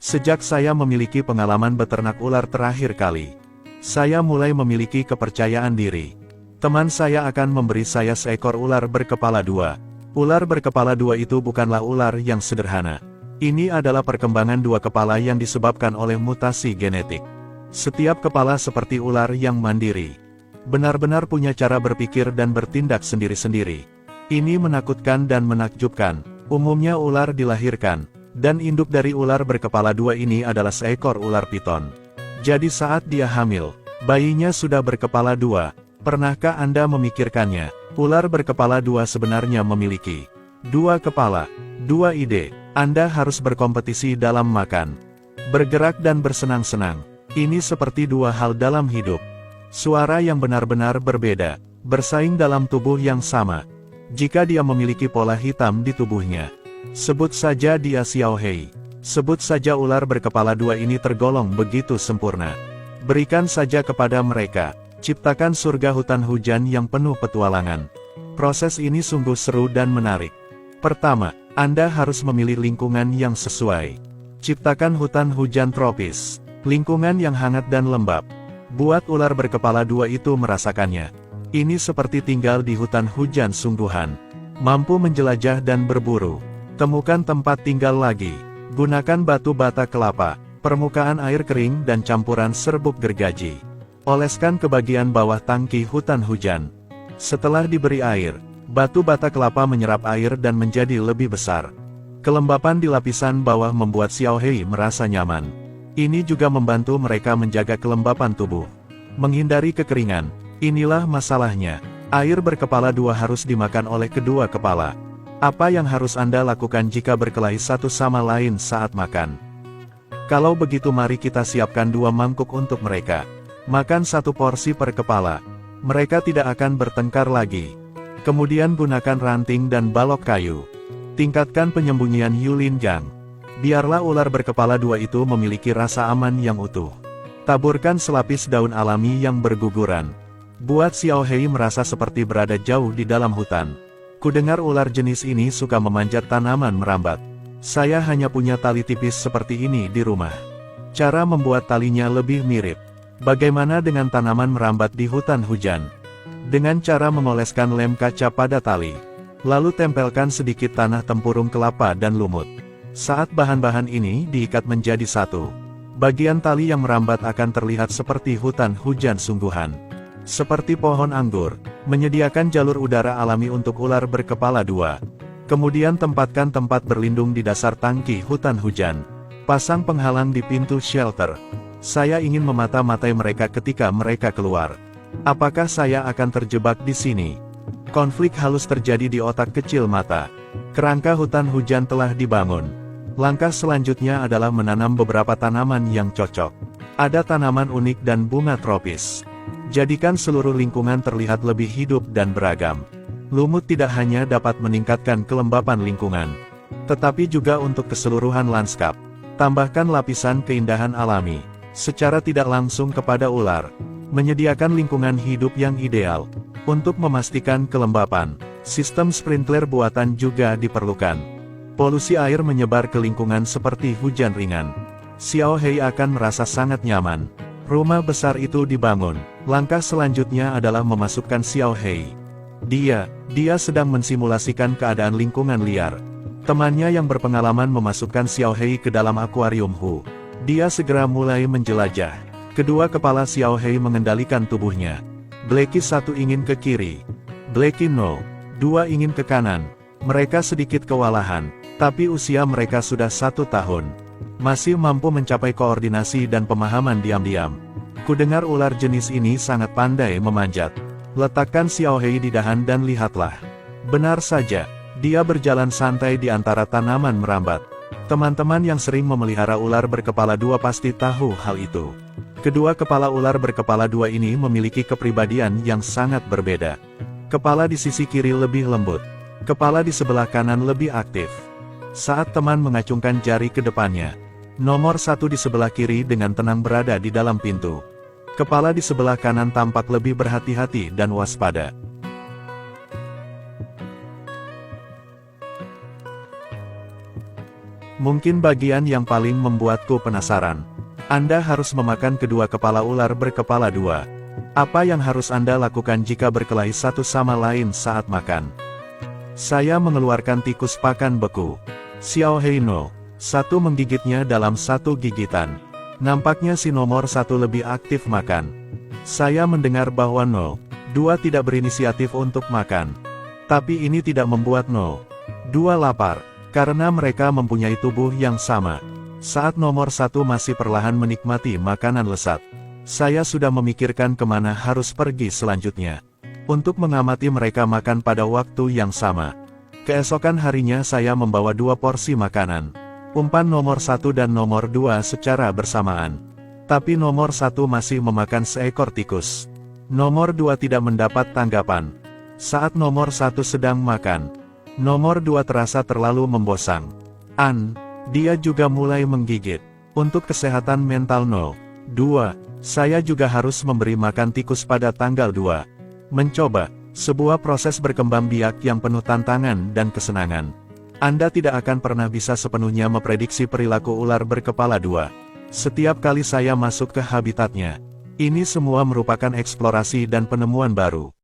Sejak saya memiliki pengalaman beternak ular terakhir kali, saya mulai memiliki kepercayaan diri. Teman saya akan memberi saya seekor ular berkepala dua. Ular berkepala dua itu bukanlah ular yang sederhana. Ini adalah perkembangan dua kepala yang disebabkan oleh mutasi genetik. Setiap kepala seperti ular yang mandiri. Benar-benar punya cara berpikir dan bertindak sendiri-sendiri. Ini menakutkan dan menakjubkan. Umumnya ular dilahirkan, dan induk dari ular berkepala dua ini adalah seekor ular piton. Jadi saat dia hamil, bayinya sudah berkepala dua. Pernahkah Anda memikirkannya? Ular berkepala dua sebenarnya memiliki dua kepala, dua ide. Anda harus berkompetisi dalam makan, bergerak dan bersenang-senang. Ini seperti dua hal dalam hidup. Suara yang benar-benar berbeda, bersaing dalam tubuh yang sama. Jika dia memiliki pola hitam di tubuhnya, sebut saja dia Xiao Hei. Sebut saja ular berkepala dua ini tergolong begitu sempurna. Berikan saja kepada mereka, ciptakan surga hutan hujan yang penuh petualangan. Proses ini sungguh seru dan menarik. Pertama, Anda harus memilih lingkungan yang sesuai. Ciptakan hutan hujan tropis, lingkungan yang hangat dan lembab. Buat ular berkepala dua itu merasakannya. Ini seperti tinggal di hutan hujan sungguhan. Mampu menjelajah dan berburu. Temukan tempat tinggal lagi. Gunakan batu bata kelapa, permukaan air kering dan campuran serbuk gergaji. Oleskan ke bagian bawah tangki hutan hujan. Setelah diberi air, batu bata kelapa menyerap air dan menjadi lebih besar. Kelembapan di lapisan bawah membuat Xiao Hei merasa nyaman. Ini juga membantu mereka menjaga kelembapan tubuh. Menghindari kekeringan. Inilah masalahnya. Air berkepala dua harus dimakan oleh kedua kepala. Apa yang harus Anda lakukan jika berkelahi satu sama lain saat makan? Kalau begitu mari kita siapkan 2 mangkuk untuk mereka. Makan 1 porsi per kepala. Mereka tidak akan bertengkar lagi. Kemudian gunakan ranting dan balok kayu. Tingkatkan penyembunyian Yulin Gang. Biarlah ular berkepala dua itu memiliki rasa aman yang utuh. Taburkan selapis daun alami yang berguguran. Buat Xiao Hei merasa seperti berada jauh di dalam hutan. Kudengar ular jenis ini suka memanjat tanaman merambat. Saya hanya punya tali tipis seperti ini di rumah. Cara membuat talinya lebih mirip. Bagaimana dengan tanaman merambat di hutan hujan? Dengan cara mengoleskan lem kaca pada tali. Lalu tempelkan sedikit tanah tempurung kelapa dan lumut. Saat bahan-bahan ini diikat menjadi satu, bagian tali yang merambat akan terlihat seperti hutan hujan sungguhan. Seperti pohon anggur, menyediakan jalur udara alami untuk ular berkepala dua. Kemudian tempatkan tempat berlindung di dasar tangki hutan hujan. Pasang penghalang di pintu shelter. Saya ingin memata-matai mereka ketika mereka keluar. Apakah saya akan terjebak di sini? Konflik halus terjadi di otak kecil mata. Kerangka hutan hujan telah dibangun. Langkah selanjutnya adalah menanam beberapa tanaman yang cocok. Ada tanaman unik dan bunga tropis. Jadikan seluruh lingkungan terlihat lebih hidup dan beragam. Lumut tidak hanya dapat meningkatkan kelembapan lingkungan, tetapi juga untuk keseluruhan lanskap. Tambahkan lapisan keindahan alami, secara tidak langsung kepada ular. Menyediakan lingkungan hidup yang ideal. Untuk memastikan kelembapan, sistem sprinkler buatan juga diperlukan. Polusi air menyebar ke lingkungan seperti hujan ringan. Xiao Hei akan merasa sangat nyaman. Rumah besar itu dibangun. Langkah selanjutnya adalah memasukkan Xiao Hei. Dia sedang mensimulasikan keadaan lingkungan liar. Temannya yang berpengalaman memasukkan Xiao Hei ke dalam akuarium Hu. Dia segera mulai menjelajah. Kedua kepala Xiao Hei mengendalikan tubuhnya. Blacky 1 ingin ke kiri. Blacky 0. 2 ingin ke kanan. Mereka sedikit kewalahan, tapi usia mereka sudah 1 tahun. Masih mampu mencapai koordinasi dan pemahaman diam-diam. Kudengar ular jenis ini sangat pandai memanjat. Letakkan Xiao Hei di dahan dan lihatlah. Benar saja, dia berjalan santai di antara tanaman merambat. Teman-teman yang sering memelihara ular berkepala dua pasti tahu hal itu. Kedua kepala ular berkepala dua ini memiliki kepribadian yang sangat berbeda. Kepala di sisi kiri lebih lembut. Kepala di sebelah kanan lebih aktif. Saat teman mengacungkan jari ke depannya, nomor 1 di sebelah kiri dengan tenang berada di dalam pintu. Kepala di sebelah kanan tampak lebih berhati-hati dan waspada. Mungkin bagian yang paling membuatku penasaran. Anda harus memakan kedua kepala ular berkepala dua. Apa yang harus Anda lakukan jika berkelahi satu sama lain saat makan? Saya mengeluarkan tikus pakan beku. Xiao Hei No. Satu menggigitnya dalam satu gigitan. Nampaknya si nomor satu lebih aktif makan. Saya mendengar bahwa No. 2 tidak berinisiatif untuk makan. Tapi ini tidak membuat No. 2 lapar. Karena mereka mempunyai tubuh yang sama. Saat nomor satu masih perlahan menikmati makanan lezat, saya sudah memikirkan kemana harus pergi selanjutnya. Untuk mengamati mereka makan pada waktu yang sama. Keesokan harinya saya membawa 2 porsi makanan. Umpan nomor 1 dan nomor 2 secara bersamaan. Tapi nomor 1 masih memakan seekor tikus. Nomor 2 tidak mendapat tanggapan. Saat nomor 1 sedang makan, nomor 2 terasa terlalu membosang. Dia juga mulai menggigit. Untuk kesehatan mental No. 2, saya juga harus memberi makan tikus pada tanggal 2. Mencoba, sebuah proses berkembang biak yang penuh tantangan dan kesenangan. Anda tidak akan pernah bisa sepenuhnya memprediksi perilaku ular berkepala dua. Setiap kali saya masuk ke habitatnya, ini semua merupakan eksplorasi dan penemuan baru.